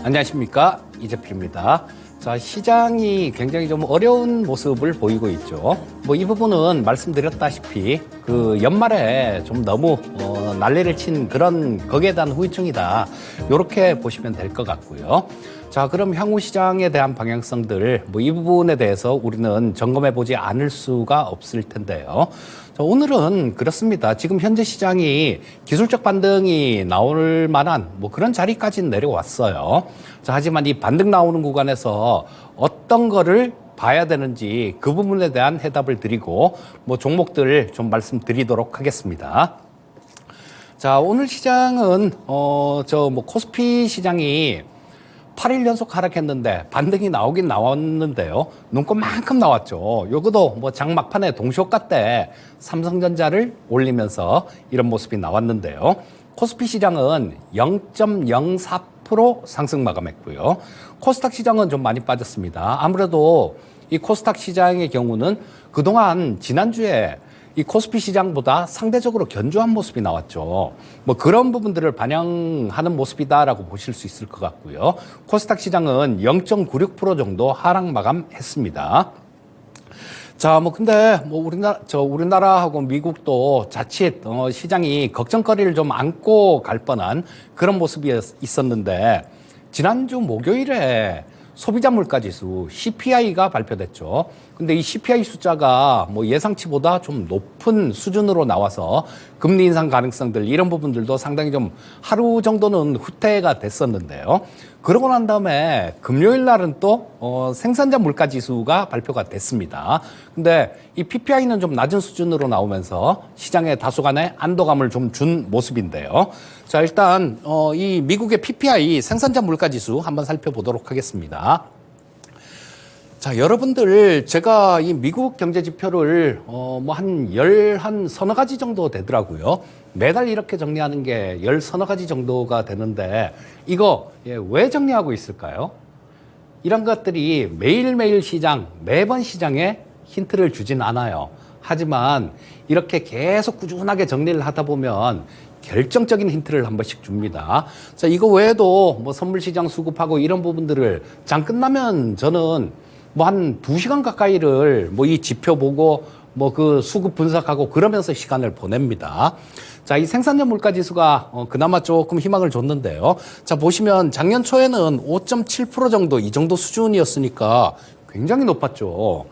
안녕하십니까, 이재필입니다. 자, 시장이 굉장히 좀 어려운 모습을 보이고 있죠. 뭐 이 부분은 말씀드렸다시피 그 연말에 좀 너무 난리를 친 그런 거기에 대한 후유증이다. 이렇게 보시면 될 것 같고요. 자, 그럼 향후 시장에 대한 방향성들 뭐 이 부분에 대해서 우리는 점검해 보지 않을 수가 없을 텐데요. 자, 오늘은 그렇습니다. 지금 현재 시장이 기술적 반등이 나올 만한 뭐 그런 자리까지는 내려왔어요. 자, 하지만 이 반등 나오는 구간에서 어떤 거를 봐야 되는지 그 부분에 대한 해답을 드리고 뭐 종목들 좀 말씀드리도록 하겠습니다. 자, 오늘 시장은 뭐 코스피 시장이 8일 연속 하락했는데 반등이 나오긴 나왔는데요. 눈꽃만큼 나왔죠. 요것도 뭐 장 막판에 동시호가 때 삼성전자를 올리면서 이런 모습이 나왔는데요. 코스피 시장은 0.04% 상승 마감했고요. 코스닥 시장은 좀 많이 빠졌습니다. 아무래도 이 코스닥 시장의 경우는 그동안 지난주에 이 코스피 시장보다 상대적으로 견조한 모습이 나왔죠. 뭐 그런 부분들을 반영하는 모습이다라고 보실 수 있을 것 같고요. 코스닥 시장은 0.96% 정도 하락 마감했습니다. 자, 뭐 근데 뭐 우리나라하고 미국도 자칫 시장이 걱정거리를 좀 안고 갈 뻔한 그런 모습이 있었는데 지난주 목요일에 소비자 물가 지수 CPI가 발표됐죠. 근데 이 CPI 숫자가 뭐 예상치보다 좀 높은 수준으로 나와서 금리 인상 가능성들 이런 부분들도 상당히 좀 하루 정도는 후퇴가 됐었는데요. 그러고 난 다음에 금요일 날은 또 생산자 물가 지수가 발표가 됐습니다. 근데 이 PPI는 좀 낮은 수준으로 나오면서 시장에 다소간의 안도감을 좀 준 모습인데요. 자, 일단 이 미국의 PPI 생산자 물가 지수 한번 살펴보도록 하겠습니다. 자, 여러분들 제가 이 미국 경제 지표를 뭐 한 서너 가지 정도 되더라고요. 매달 이렇게 정리하는 게 서너 가지 정도가 되는데 이거 왜 정리하고 있을까요? 이런 것들이 매일매일 시장, 매번 시장에 힌트를 주진 않아요. 하지만 이렇게 계속 꾸준하게 정리를 하다 보면 결정적인 힌트를 한 번씩 줍니다. 자, 이거 외에도 뭐 선물 시장 수급하고 이런 부분들을 장 끝나면 저는 뭐 한 2시간 가까이를 뭐 이 지표 보고 뭐 그 수급 분석하고 그러면서 시간을 보냅니다. 자, 이 생산자 물가 지수가 그나마 조금 희망을 줬는데요. 자, 보시면 작년 초에는 5.7% 정도 이 정도 수준이었으니까 굉장히 높았죠.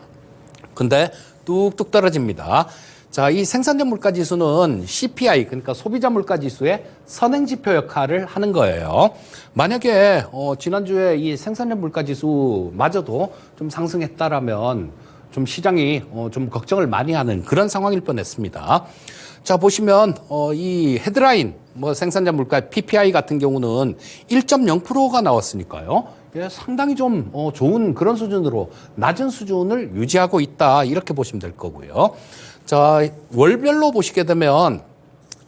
근데 뚝뚝 떨어집니다. 자, 이 생산자 물가 지수는 CPI, 그러니까 소비자 물가 지수의 선행지표 역할을 하는 거예요. 만약에 지난주에 이 생산자 물가 지수마저도 좀 상승했다라면 좀 시장이 좀 걱정을 많이 하는 그런 상황일 뻔했습니다. 자, 보시면 이 헤드라인 뭐 생산자 물가 PPI 같은 경우는 1.0%가 나왔으니까요. 예, 상당히 좀 좋은 그런 수준으로 낮은 수준을 유지하고 있다 이렇게 보시면 될 거고요. 자, 월별로 보시게 되면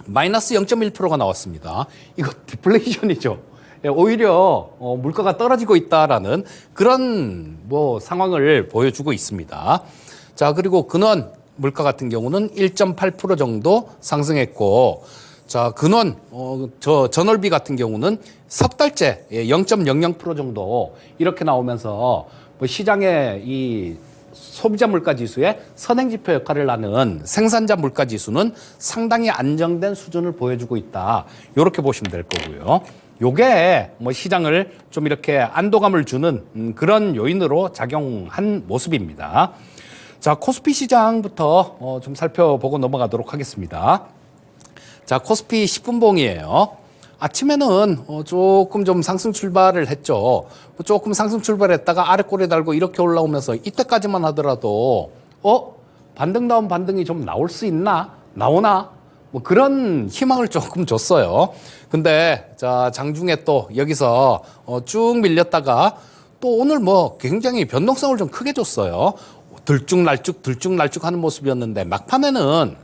마이너스 0.1%가 나왔습니다. 이거 디플레이션이죠. 예, 오히려 물가가 떨어지고 있다라는 그런 뭐 상황을 보여주고 있습니다. 자, 그리고 근원 물가 같은 경우는 1.8% 정도 상승했고, 자, 근원 전월비 같은 경우는 석 달째 0.00% 정도 이렇게 나오면서 뭐 시장의 이 소비자 물가 지수의 선행지표 역할을 하는 생산자 물가 지수는 상당히 안정된 수준을 보여주고 있다. 이렇게 보시면 될 거고요. 요게 뭐 시장을 좀 이렇게 안도감을 주는 그런 요인으로 작용한 모습입니다. 자, 코스피 시장부터 좀 살펴보고 넘어가도록 하겠습니다. 자, 코스피 10분봉이에요. 아침에는 조금 좀 상승 출발을 했죠. 조금 상승 출발했다가 아래 꼬리 달고 이렇게 올라오면서 이때까지만 하더라도 반등 다운 반등이 좀 나올 수 있나? 나오나? 뭐 그런 희망을 조금 줬어요. 근데 자, 장중에 또 여기서 쭉 밀렸다가 또 오늘 뭐 굉장히 변동성을 좀 크게 줬어요. 들쭉날쭉 하는 모습이었는데 막판에는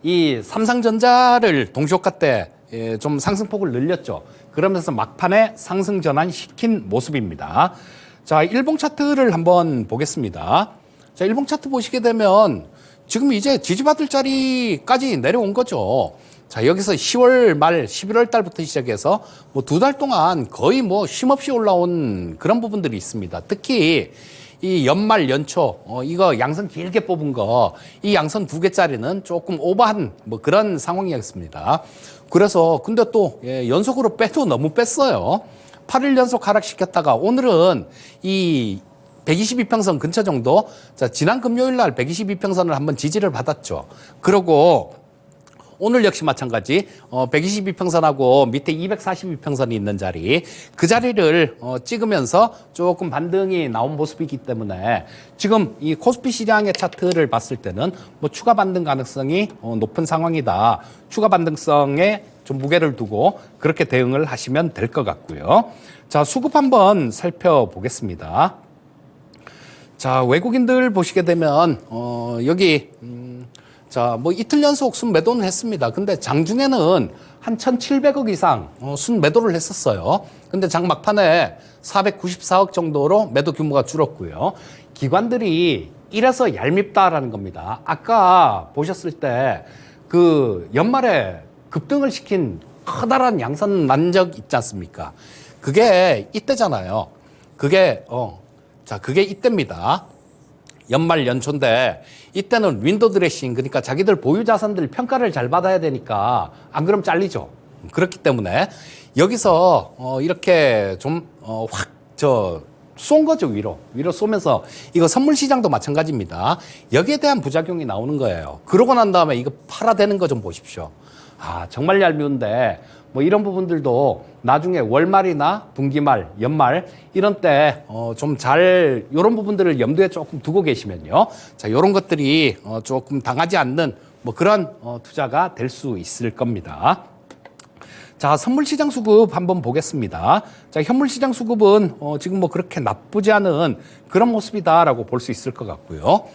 이 삼성전자를 동시호가 때 좀 상승폭을 늘렸죠. 그러면서 막판에 상승 전환시킨 모습입니다. 자, 일봉 차트를 한번 보겠습니다. 자, 일봉 차트 보시게 되면 지금 이제 지지받을 자리까지 내려온 거죠. 자, 여기서 10월 말 11월 달부터 시작해서 뭐 2달 동안 거의 뭐 쉼없이 올라온 그런 부분들이 있습니다. 특히 이 연말 연초 이거 양선 길게 뽑은 거 이 양선 2개짜리는 조금 오버한 뭐 그런 상황이었습니다. 그래서 근데 또 연속으로 빼도 너무 뺐어요. 8일 연속 하락시켰다가 오늘은 이 122평선 근처 정도, 자, 지난 금요일 날 122평선을 한번 지지를 받았죠. 그러고 오늘 역시 마찬가지 122평선하고 밑에 242평선이 있는 자리, 그 자리를 찍으면서 조금 반등이 나온 모습이기 때문에 지금 이 코스피 시장의 차트를 봤을 때는 뭐 추가 반등 가능성이 높은 상황이다. 추가 반등성에 좀 무게를 두고 그렇게 대응을 하시면 될 것 같고요. 자, 수급 한번 살펴보겠습니다. 자, 외국인들 보시게 되면 여기 자, 뭐 이틀 연속 순매도는 했습니다. 근데 장중에는 한 1,700억 이상 순매도를 했었어요. 근데 장 막판에 494억 정도로 매도 규모가 줄었고요. 기관들이 이래서 얄밉다라는 겁니다. 아까 보셨을 때 그 연말에 급등을 시킨 커다란 양선 난 적 있지 않습니까? 그게 이때잖아요. 그게 자, 그게 이때입니다. 연말 연초인데 이때는 윈도우 드레싱, 그러니까 자기들 보유 자산들 평가를 잘 받아야 되니까 안 그러면 잘리죠. 그렇기 때문에 여기서 이렇게 좀 확 쏜 거죠. 위로 쏘면서 이거 선물 시장도 마찬가지입니다. 여기에 대한 부작용이 나오는 거예요. 그러고 난 다음에 이거 팔아대는 거 좀 보십시오. 아, 정말 얄미운데 뭐 이런 부분들도 나중에 월말이나 분기말, 연말 이런 때 좀 잘 이런 부분들을 염두에 조금 두고 계시면요. 자, 이런 것들이 조금 당하지 않는 뭐 그런 투자가 될 수 있을 겁니다. 자, 선물시장 수급 한번 보겠습니다. 자, 현물시장 수급은 지금 뭐 그렇게 나쁘지 않은 그런 모습이다라고 볼 수 있을 것 같고요.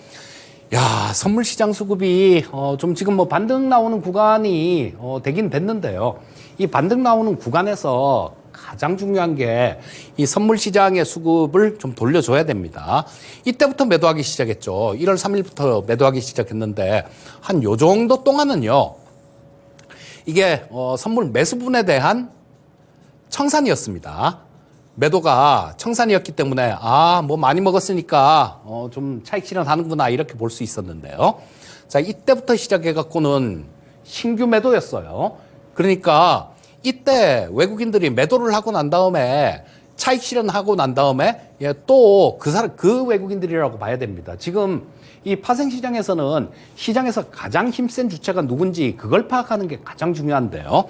야, 선물시장 수급이 좀 지금 뭐 반등 나오는 구간이 되긴 됐는데요. 이 반등 나오는 구간에서 가장 중요한 게 이 선물시장의 수급을 좀 돌려줘야 됩니다. 이때부터 매도하기 시작했죠. 1월 3일부터 매도하기 시작했는데 한 요 정도 동안은요. 이게 선물 매수분에 대한 청산이었습니다. 매도가 청산이었기 때문에 뭐 많이 먹었으니까 좀 차익 실현하는구나 이렇게 볼 수 있었는데요. 자, 이때부터 시작해 갖고는 신규 매도였어요. 그러니까 이때 외국인들이 매도를 하고 난 다음에 차익 실현하고 난 다음에 또 그 외국인들이라고 봐야 됩니다. 지금 이 파생시장에서는 시장에서 가장 힘센 주체가 누군지 그걸 파악하는 게 가장 중요한데요.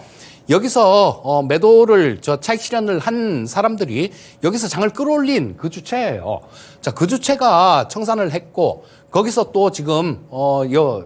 여기서 매도를 차익 실현을 한 사람들이 여기서 장을 끌어올린 그 주체예요. 자, 그 주체가 청산을 했고 거기서 또 지금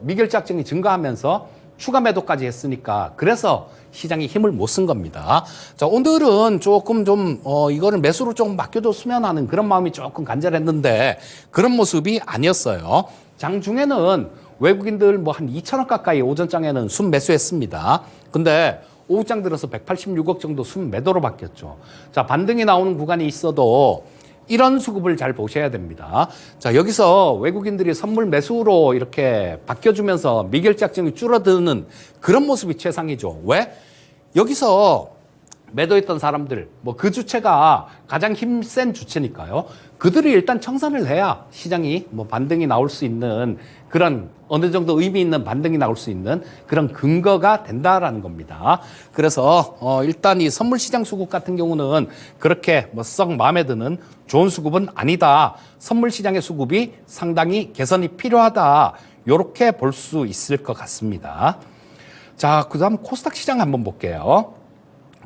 미결제약증이 증가하면서 추가 매도까지 했으니까 그래서 시장이 힘을 못 쓴 겁니다. 자, 오늘은 조금 좀 이거를 매수로 조금 맡겨줬으면 하는 그런 마음이 조금 간절했는데 그런 모습이 아니었어요. 장중에는 외국인들 뭐 한 2천억 가까이 오전장에는 순 매수했습니다. 근데 오후장 들어서 186억 정도 순 매도로 바뀌었죠. 자, 반등이 나오는 구간이 있어도 이런 수급을 잘 보셔야 됩니다. 자, 여기서 외국인들이 선물 매수로 이렇게 바뀌어주면서 미결제약증이 줄어드는 그런 모습이 최상이죠. 왜? 여기서 매도했던 사람들, 뭐 그 주체가 가장 힘센 주체니까요. 그들이 일단 청산을 해야 시장이 뭐 반등이 나올 수 있는 그런 어느 정도 의미 있는 반등이 나올 수 있는 그런 근거가 된다라는 겁니다. 그래서 일단 이 선물 시장 수급 같은 경우는 그렇게 뭐 썩 마음에 드는 좋은 수급은 아니다. 선물 시장의 수급이 상당히 개선이 필요하다. 요렇게 볼 수 있을 것 같습니다. 자, 그다음 코스닥 시장 한번 볼게요.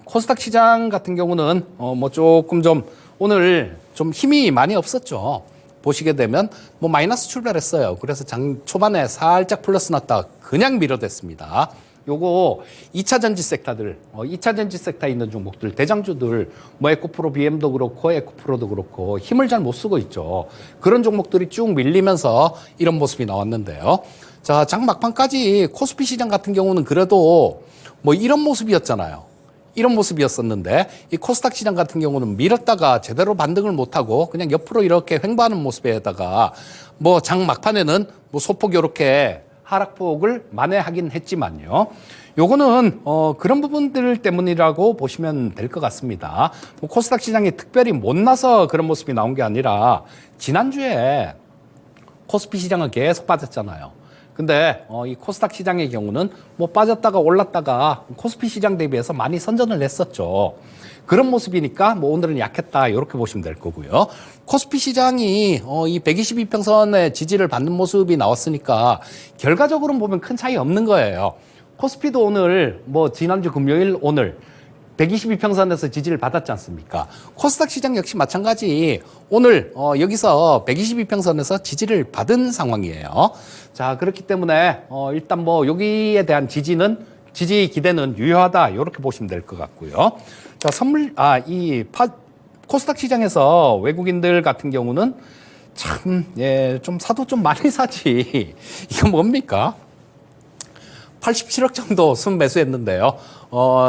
코스닥 시장 같은 경우는 뭐 조금 좀 오늘 좀 힘이 많이 없었죠. 보시게 되면 뭐 마이너스 출발했어요. 그래서 장 초반에 살짝 플러스 났다가 그냥 밀어댔습니다. 요거 2차 전지 섹터들, 2차 전지 섹터에 있는 종목들, 대장주들, 뭐 에코프로 BM도 그렇고 에코프로도 그렇고 힘을 잘 못 쓰고 있죠. 그런 종목들이 쭉 밀리면서 이런 모습이 나왔는데요. 자, 장 막판까지 코스피 시장 같은 경우는 그래도 뭐 이런 모습이었잖아요. 이런 모습이었었는데 이 코스닥 시장 같은 경우는 밀었다가 제대로 반등을 못하고 그냥 옆으로 이렇게 횡보하는 모습에다가 뭐 장 막판에는 뭐 소폭 이렇게 하락폭을 만회하긴 했지만요. 요거는 그런 부분들 때문이라고 보시면 될 것 같습니다. 뭐 코스닥 시장이 특별히 못나서 그런 모습이 나온 게 아니라 지난주에 코스피 시장은 계속 빠졌잖아요. 근데 이 코스닥 시장의 경우는 뭐 빠졌다가 올랐다가 코스피 시장 대비해서 많이 선전을 했었죠. 그런 모습이니까 뭐 오늘은 약했다 이렇게 보시면 될 거고요. 코스피 시장이 이 122평선의 지지를 받는 모습이 나왔으니까 결과적으로는 보면 큰 차이 없는 거예요. 코스피도 오늘 뭐 지난주 금요일 오늘 122평선에서 지지를 받았지 않습니까? 코스닥 시장 역시 마찬가지 오늘 여기서 122평선에서 지지를 받은 상황이에요. 자, 그렇기 때문에 일단 뭐 여기에 대한 지지 기대는 유효하다 이렇게 보시면 될 것 같고요. 자, 코스닥 시장에서 외국인들 같은 경우는 참, 좀 사도 좀 많이 사지. 이거 뭡니까? 87억 정도 순매수했는데요.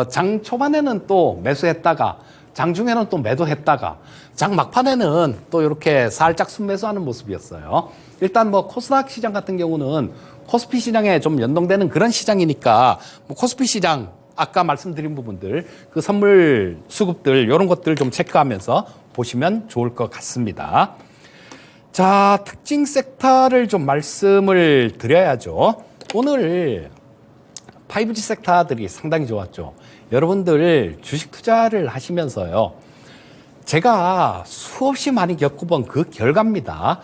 장 초반에는 또 매수했다가 장 중에는 또 매도했다가 장 막판에는 또 이렇게 살짝 순매수하는 모습이었어요. 일단 뭐 코스닥 시장 같은 경우는 코스피 시장에 좀 연동되는 그런 시장이니까 뭐 코스피 시장 아까 말씀드린 부분들 그 선물 수급들 이런 것들 좀 체크하면서 보시면 좋을 것 같습니다. 자, 특징 섹터를 좀 말씀을 드려야죠. 오늘 5G 섹터들이 상당히 좋았죠. 여러분들 주식 투자를 하시면서요. 제가 수없이 많이 겪어본 그 결과입니다.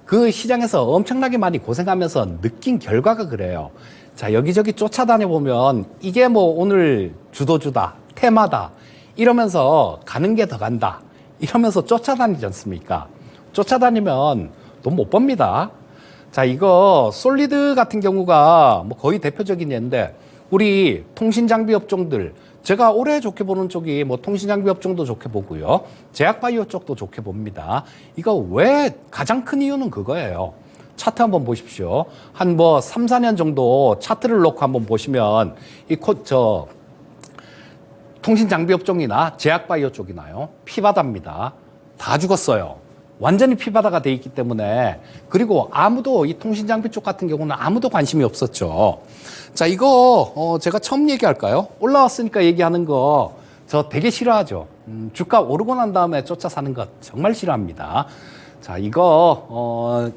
그 시장에서 엄청나게 많이 고생하면서 느낀 결과가 그래요. 자, 여기저기 쫓아다녀보면 이게 뭐 오늘 주도주다, 테마다 이러면서 가는 게 더 간다. 이러면서 쫓아다니지 않습니까? 쫓아다니면 돈 못 법니다. 자, 이거 솔리드 같은 경우가 뭐 거의 대표적인 예인데 우리 통신장비 업종들 제가 올해 좋게 보는 쪽이 뭐 통신장비 업종도 좋게 보고요. 제약바이오 쪽도 좋게 봅니다. 이거 왜 가장 큰 이유는 그거예요. 차트 한번 보십시오. 한 뭐 3, 4년 정도 차트를 놓고 한번 보시면 통신장비 업종이나 제약바이오 쪽이나요. 피바다입니다. 다 죽었어요. 완전히 피바다가 돼 있기 때문에 그리고 아무도 이 통신장비 쪽 같은 경우는 아무도 관심이 없었죠. 자, 이거 제가 처음 얘기할까요? 올라왔으니까 얘기하는 거 저 되게 싫어하죠. 주가 오르고 난 다음에 쫓아 사는 것 정말 싫어합니다. 자, 이거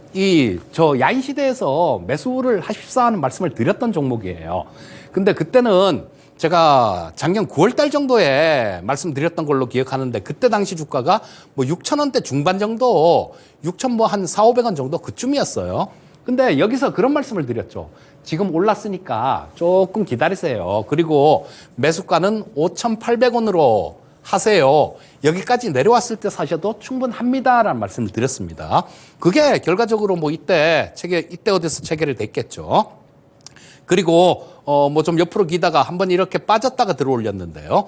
저 야인 시대에서 매수를 하십사 하는 말씀을 드렸던 종목이에요. 근데 그때는 제가 작년 9월 달 정도에 말씀드렸던 걸로 기억하는데 그때 당시 주가가 뭐 6,000원대 중반 정도 6,000 뭐 한 4,500원 정도 그쯤이었어요. 근데 여기서 그런 말씀을 드렸죠. 지금 올랐으니까 조금 기다리세요. 그리고 매수가는 5,800원으로 하세요. 여기까지 내려왔을 때 사셔도 충분합니다라는 말씀을 드렸습니다. 그게 결과적으로 뭐 이때 어디서 체결이 됐겠죠. 그리고 뭐 좀 옆으로 기다가 한번 이렇게 빠졌다가 들어올렸는데요.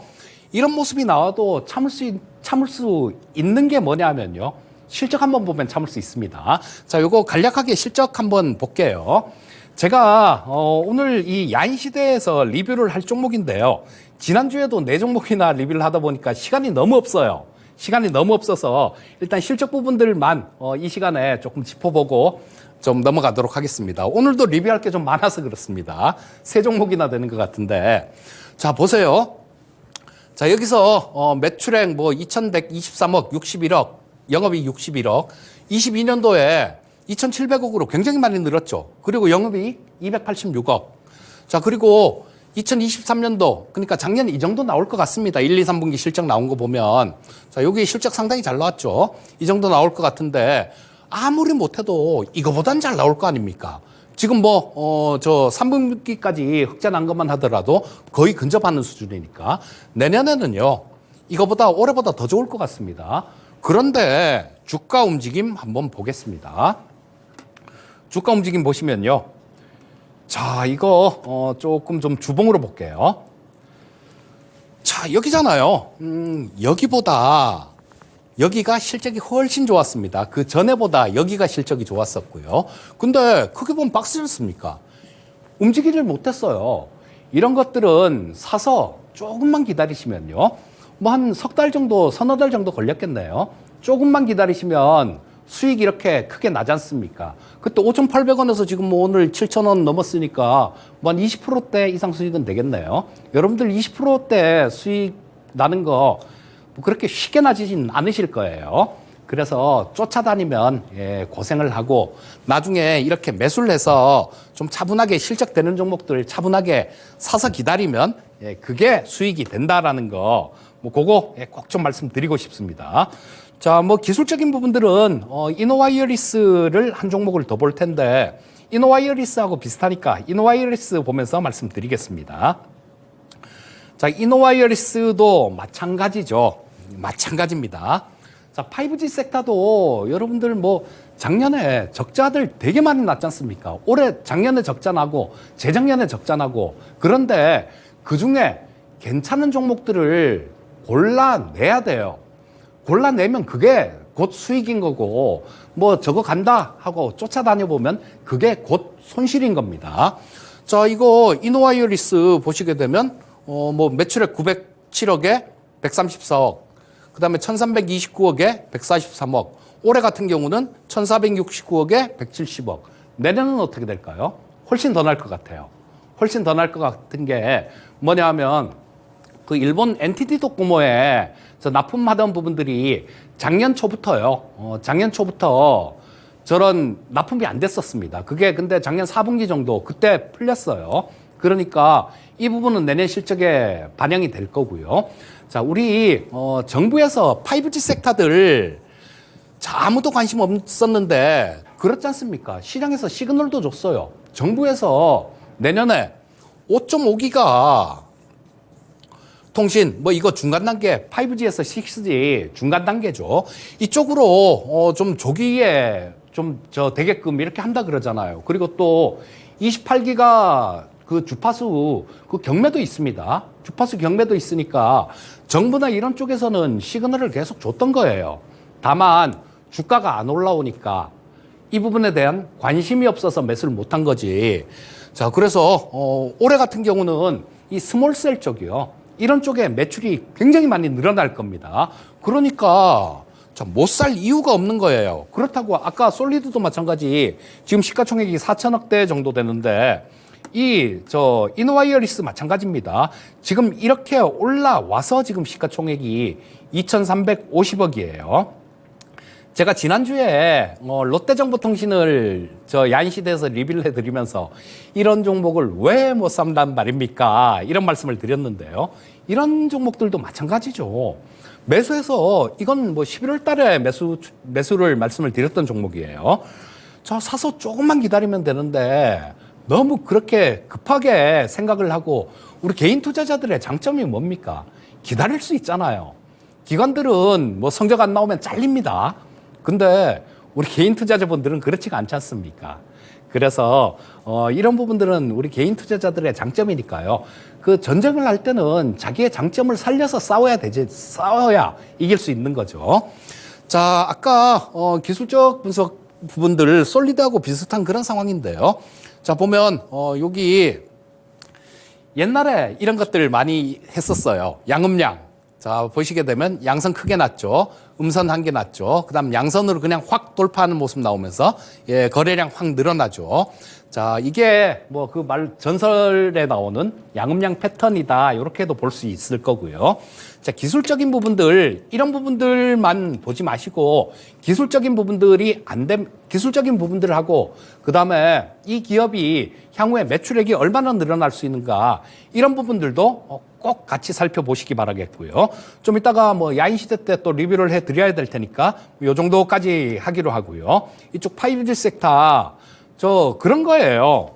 이런 모습이 나와도 참을 수 있는 게 뭐냐면요. 실적 한번 보면 참을 수 있습니다. 자, 요거 간략하게 실적 한번 볼게요. 제가 오늘 이 야인 시대에서 리뷰를 할 종목인데요. 지난주에도 4종목이나 리뷰를 하다 보니까 시간이 너무 없어요. 시간이 너무 없어서 일단 실적 부분들만 이 시간에 조금 짚어보고 좀 넘어가도록 하겠습니다. 오늘도 리뷰할 게 좀 많아서 그렇습니다. 3종목이나 되는 것 같은데. 자, 보세요. 자, 여기서 매출액 뭐 2,123억, 61억, 영업이익 61억, 22년도에 2,700억으로 굉장히 많이 늘었죠. 그리고 영업이익 286억. 자, 그리고 2023년도, 그러니까 작년 이 정도 나올 것 같습니다. 1, 2, 3분기 실적 나온 거 보면. 자, 여기 실적 상당히 잘 나왔죠. 이 정도 나올 것 같은데, 아무리 못해도 이거보단 잘 나올 거 아닙니까? 지금 저 3분기까지 흑자 난 것만 하더라도 거의 근접하는 수준이니까 내년에는요, 이거보다 올해보다 더 좋을 것 같습니다. 그런데 주가 움직임 한번 보겠습니다. 주가 움직임 보시면요. 자, 이거 조금 좀 주봉으로 볼게요. 자, 여기잖아요. 여기가 실적이 훨씬 좋았습니다. 그 전에보다 여기가 실적이 좋았었고요. 근데 크게 보면 박스였습니까? 움직이질 못했어요. 이런 것들은 사서 조금만 기다리시면요. 뭐 한 석 달 정도, 서너 달 정도 걸렸겠네요. 조금만 기다리시면 수익이 이렇게 크게 나지 않습니까? 그때 5,800원에서 지금 뭐 오늘 7,000원 넘었으니까 뭐 한 20%대 이상 수익은 되겠네요. 여러분들 20%대 수익 나는 거 뭐 그렇게 쉽게 나지진 않으실 거예요. 그래서 쫓아다니면 고생을 하고 나중에 이렇게 매수를 해서 좀 차분하게 실적되는 종목들 차분하게 사서 기다리면 그게 수익이 된다라는 거 뭐 그거 꼭 좀 말씀드리고 싶습니다. 자, 뭐 기술적인 부분들은 이노와이어리스를 한 종목을 더 볼 텐데 이노와이어리스하고 비슷하니까 이노와이어리스 보면서 말씀드리겠습니다. 자, 이노와이어리스도 마찬가지죠. 마찬가지입니다. 자, 5G 섹터도 여러분들 뭐 작년에 적자들 되게 많이 났지 않습니까? 올해 작년에 적자 나고 재작년에 적자 나고 그런데 그중에 괜찮은 종목들을 골라내야 돼요. 골라내면 그게 곧 수익인 거고 뭐 저거 간다 하고 쫓아다녀 보면 그게 곧 손실인 겁니다. 자, 이거 이노와이어리스 보시게 되면 뭐 매출액 907억에 134억, 그 다음에 1329억에 143억, 올해 같은 경우는 1469억에 170억. 내년은 어떻게 될까요? 훨씬 더 날 것 같아요. 훨씬 더 날 것 같은 게 뭐냐 하면 그 일본 NTT 도코모에 납품하던 부분들이 작년 초부터요. 작년 초부터 저런 납품이 안 됐었습니다. 그게 근데 작년 4분기 정도 그때 풀렸어요. 그러니까 이 부분은 내년 실적에 반영이 될 거고요. 자, 우리 정부에서 5G 섹터들 아무도 관심 없었는데 그렇지 않습니까? 시장에서 시그널도 줬어요. 정부에서 내년에 5.5기가 통신 뭐 이거 중간 단계 5G에서 6G 중간 단계죠. 이쪽으로 좀 조기에 좀 되게끔 이렇게 한다 그러잖아요. 그리고 또 28기가 그 주파수 그 경매도 있습니다. 주파수 경매도 있으니까 정부나 이런 쪽에서는 시그널을 계속 줬던 거예요. 다만 주가가 안 올라오니까 이 부분에 대한 관심이 없어서 매수를 못한 거지. 자, 그래서 올해 같은 경우는 이 스몰셀 쪽이요. 이런 쪽에 매출이 굉장히 많이 늘어날 겁니다. 그러니까 못 살 이유가 없는 거예요. 그렇다고 아까 솔리드도 마찬가지 지금 시가총액이 4천억대 정도 되는데 이노와이어리스 마찬가지입니다. 지금 이렇게 올라와서 지금 시가총액이 2,350억이에요. 제가 지난주에 롯데정보통신을 야인시대에서 리뷰를 해드리면서 이런 종목을 왜 못 산단 말입니까? 이런 말씀을 드렸는데요. 이런 종목들도 마찬가지죠. 매수해서 이건 뭐 11월 달에 매수를 말씀을 드렸던 종목이에요. 사서 조금만 기다리면 되는데 너무 그렇게 급하게 생각을 하고 우리 개인 투자자들의 장점이 뭡니까? 기다릴 수 있잖아요. 기관들은 뭐 성적 안 나오면 잘립니다. 근데 우리 개인 투자자분들은 그렇지가 않지 않습니까? 그래서 이런 부분들은 우리 개인 투자자들의 장점이니까요. 그 전쟁을 할 때는 자기의 장점을 살려서 싸워야 이길 수 있는 거죠. 자, 아까 기술적 분석 부분들 솔리드하고 비슷한 그런 상황인데요. 자, 보면 여기 옛날에 이런 것들 많이 했었어요. 양음양. 자, 보시게 되면 양선 크게 났죠. 음선 한 개 났죠. 그 다음 양선으로 그냥 확 돌파하는 모습 나오면서 거래량 확 늘어나죠. 자, 이게 뭐 그 전설에 나오는 양음양 패턴이다. 이렇게도 볼 수 있을 거고요. 자, 기술적인 부분들, 이런 부분들만 보지 마시고 기술적인 부분들이 기술적인 부분들을 하고 그 다음에 이 기업이 향후에 매출액이 얼마나 늘어날 수 있는가 이런 부분들도 꼭 같이 살펴보시기 바라겠고요. 좀 이따가 뭐 야인시대 때 또 리뷰를 해드려야 될 테니까 요 정도까지 하기로 하고요. 이쪽 5G 섹터 그런 거예요.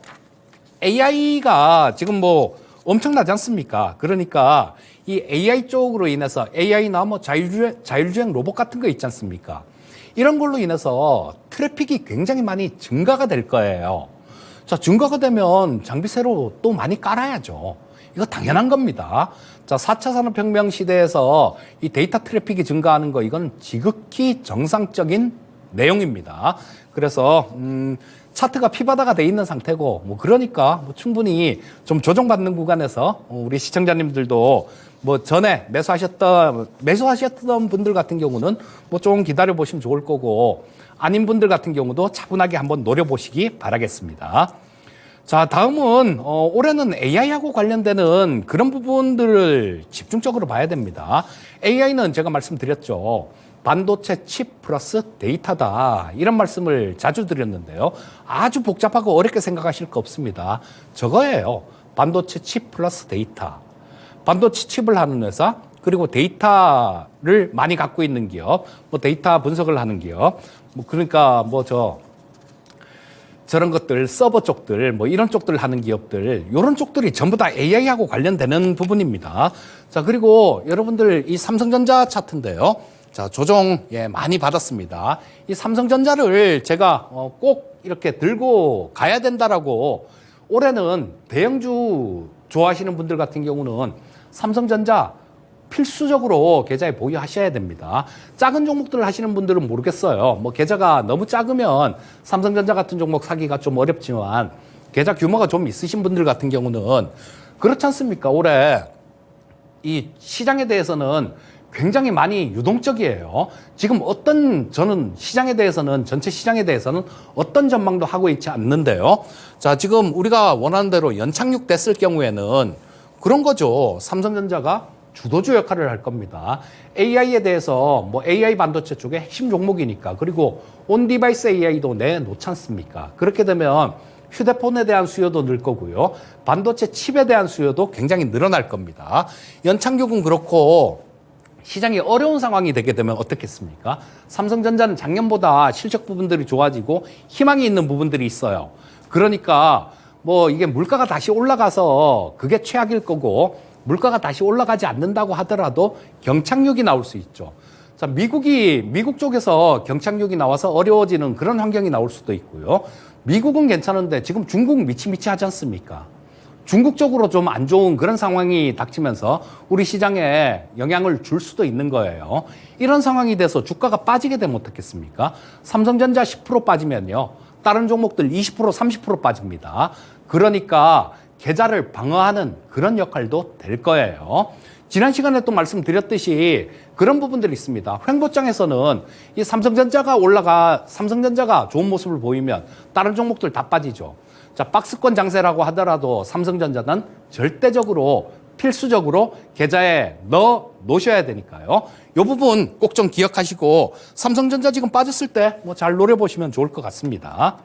AI가 지금 뭐 엄청나지 않습니까? 그러니까 이 AI 쪽으로 인해서 AI나 뭐 자율주행 로봇 같은 거 있지 않습니까? 이런 걸로 인해서 트래픽이 굉장히 많이 증가가 될 거예요. 자, 증가가 되면 장비 새로 또 많이 깔아야죠. 이거 당연한 겁니다. 자, 4차 산업혁명 시대에서 이 데이터 트래픽이 증가하는 거 이건 지극히 정상적인 내용입니다. 그래서 차트가 피바다가 돼 있는 상태고 뭐 그러니까 뭐 충분히 좀 조정받는 구간에서 우리 시청자님들도 뭐 전에 매수하셨던 분들 같은 경우는 뭐 좀 기다려 보시면 좋을 거고 아닌 분들 같은 경우도 차분하게 한번 노려보시기 바라겠습니다. 자, 다음은 올해는 AI하고 관련되는 그런 부분들을 집중적으로 봐야 됩니다. AI는 제가 말씀드렸죠. 반도체 칩 플러스 데이터다. 이런 말씀을 자주 드렸는데요. 아주 복잡하고 어렵게 생각하실 거 없습니다. 저거예요. 반도체 칩 플러스 데이터. 반도체 칩을 하는 회사, 그리고 데이터를 많이 갖고 있는 기업, 뭐 데이터 분석을 하는 기업, 뭐 그러니까 저런 것들, 서버 쪽들, 뭐 이런 쪽들 하는 기업들, 이런 쪽들이 전부 다 AI하고 관련되는 부분입니다. 자, 그리고 여러분들 이 삼성전자 차트인데요. 자, 조정 많이 받았습니다. 이 삼성전자를 제가 꼭 이렇게 들고 가야 된다라고 올해는 대형주 좋아하시는 분들 같은 경우는 삼성전자 필수적으로 계좌에 보유하셔야 됩니다. 작은 종목들을 하시는 분들은 모르겠어요. 뭐 계좌가 너무 작으면 삼성전자 같은 종목 사기가 좀 어렵지만 계좌 규모가 좀 있으신 분들 같은 경우는 그렇지 않습니까? 올해 이 시장에 대해서는 굉장히 많이 유동적이에요. 지금 저는 시장에 대해서는, 전체 시장에 대해서는 어떤 전망도 하고 있지 않는데요. 자, 지금 우리가 원하는 대로 연착륙 됐을 경우에는 그런 거죠. 삼성전자가 주도주 역할을 할 겁니다. AI에 대해서 뭐 AI 반도체 쪽의 핵심 종목이니까, 그리고 온 디바이스 AI도 내놓지 않습니까? 그렇게 되면 휴대폰에 대한 수요도 늘 거고요. 반도체 칩에 대한 수요도 굉장히 늘어날 겁니다. 연착륙은 그렇고 시장이 어려운 상황이 되게 되면 어떻겠습니까? 삼성전자는 작년보다 실적 부분들이 좋아지고 희망이 있는 부분들이 있어요. 그러니까 뭐 이게 물가가 다시 올라가서 그게 최악일 거고, 물가가 다시 올라가지 않는다고 하더라도 경착륙이 나올 수 있죠. 자, 미국 쪽에서 경착륙이 나와서 어려워지는 그런 환경이 나올 수도 있고요. 미국은 괜찮은데 지금 중국 미치미치하지 않습니까? 중국 쪽으로 좀 안 좋은 그런 상황이 닥치면서 우리 시장에 영향을 줄 수도 있는 거예요. 이런 상황이 돼서 주가가 빠지게 되면 어떻겠습니까? 삼성전자 10% 빠지면요, 다른 종목들 20%, 30% 빠집니다. 그러니까 계좌를 방어하는 그런 역할도 될 거예요. 지난 시간에 또 말씀드렸듯이 그런 부분들이 있습니다. 횡보장에서는 이 삼성전자가 좋은 모습을 보이면 다른 종목들 다 빠지죠. 자, 박스권 장세라고 하더라도 삼성전자는 절대적으로 필수적으로 계좌에 넣어 놓으셔야 되니까요. 이 부분 꼭 좀 기억하시고 삼성전자 지금 빠졌을 때 뭐 잘 노려보시면 좋을 것 같습니다.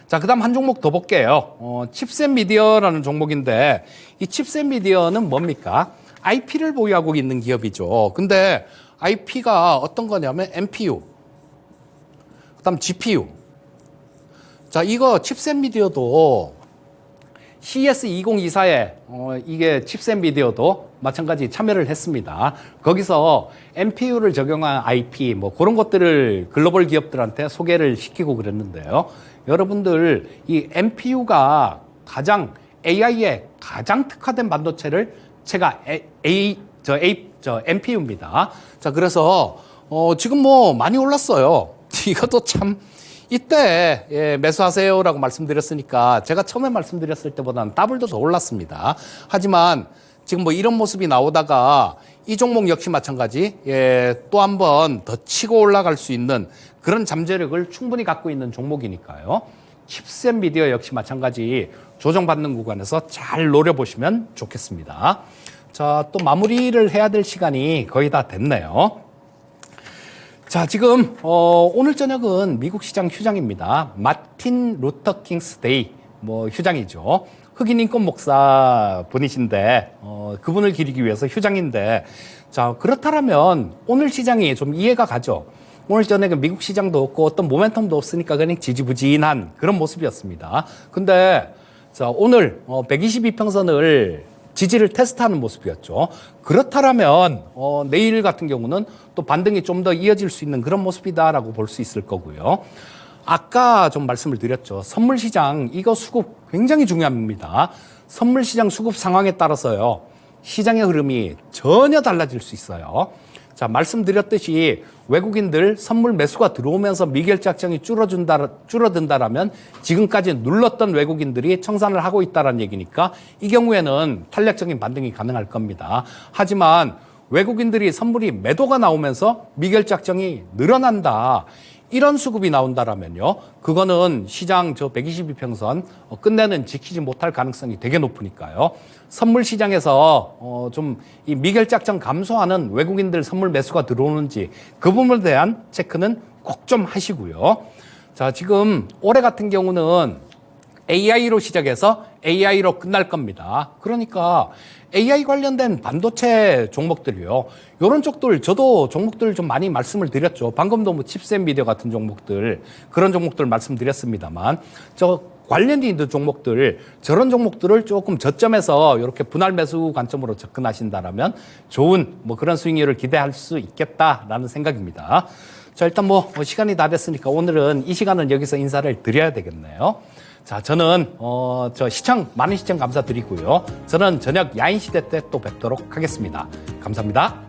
자, 그 다음 한 종목 더 볼게요. 칩셋 미디어라는 종목인데 이 칩셋 미디어는 뭡니까? IP를 보유하고 있는 기업이죠. 근데 IP가 어떤 거냐면 NPU, 그 다음 GPU. 자, 이거 칩셋 미디어도 CES 2024에 이게 칩셋 미디어도 마찬가지 참여를 했습니다. 거기서 NPU를 적용한 IP 뭐 그런 것들을 글로벌 기업들한테 소개를 시키고 그랬는데요. 여러분들 이 NPU가 AI에 가장 특화된 반도체를 제가 NPU입니다. 자, 그래서 지금 뭐 많이 올랐어요. 이것도 참 이때 매수하세요라고 말씀드렸으니까 제가 처음에 말씀드렸을 때보다는 더블도 더 올랐습니다. 하지만 지금 뭐 이런 모습이 나오다가 이 종목 역시 마찬가지 또 한 번 더 치고 올라갈 수 있는 그런 잠재력을 충분히 갖고 있는 종목이니까요. 칩셋 미디어 역시 마찬가지 조정받는 구간에서 잘 노려보시면 좋겠습니다. 자, 또 마무리를 해야 될 시간이 거의 다 됐네요. 자, 지금 오늘 저녁은 미국 시장 휴장입니다. 마틴 루터 킹스 데이 뭐 휴장이죠. 흑인 인권 목사 분이신데 그분을 기리기 위해서 휴장인데, 자, 그렇다면 오늘 시장이 좀 이해가 가죠. 오늘 저녁에 미국 시장도 없고 어떤 모멘텀도 없으니까 그냥 지지부진한 그런 모습이었습니다. 근데 자, 오늘 122평선을 지지를 테스트하는 모습이었죠. 그렇다면 내일 같은 경우는 또 반등이 좀 더 이어질 수 있는 그런 모습이다라고 볼 수 있을 거고요. 아까 좀 말씀을 드렸죠. 선물 시장 이거 수급 굉장히 중요합니다. 선물 시장 수급 상황에 따라서요, 시장의 흐름이 전혀 달라질 수 있어요. 자, 말씀드렸듯이 외국인들 선물 매수가 들어오면서 미결제 확정이 줄어든다라면 지금까지 눌렀던 외국인들이 청산을 하고 있다는 얘기니까 이 경우에는 탄력적인 반등이 가능할 겁니다. 하지만 외국인들이 선물이 매도가 나오면서 미결제 확정이 늘어난다. 이런 수급이 나온다라면요. 그거는 시장 저 122평선 끝내는 지키지 못할 가능성이 되게 높으니까요. 선물 시장에서 좀 이 미결제 확정 감소하는 외국인들 선물 매수가 들어오는지 그 부분에 대한 체크는 꼭 좀 하시고요. 자, 지금 올해 같은 경우는 AI로 시작해서 AI로 끝날 겁니다. 그러니까 AI 관련된 반도체 종목들이요. 이런 쪽들 저도 종목들 좀 많이 말씀을 드렸죠. 방금도 뭐 칩셋 미디어 같은 종목들 그런 종목들 말씀드렸습니다만 저 관련이 있는 종목들 저런 종목들을 조금 저점에서 이렇게 분할 매수 관점으로 접근하신다라면 좋은 뭐 그런 수익률을 기대할 수 있겠다라는 생각입니다. 자, 일단 뭐 시간이 다 됐으니까 오늘은 이 시간은 여기서 인사를 드려야 되겠네요. 자, 저는 많은 시청 감사드리고요. 저는 저녁 야인 시대 때 또 뵙도록 하겠습니다. 감사합니다.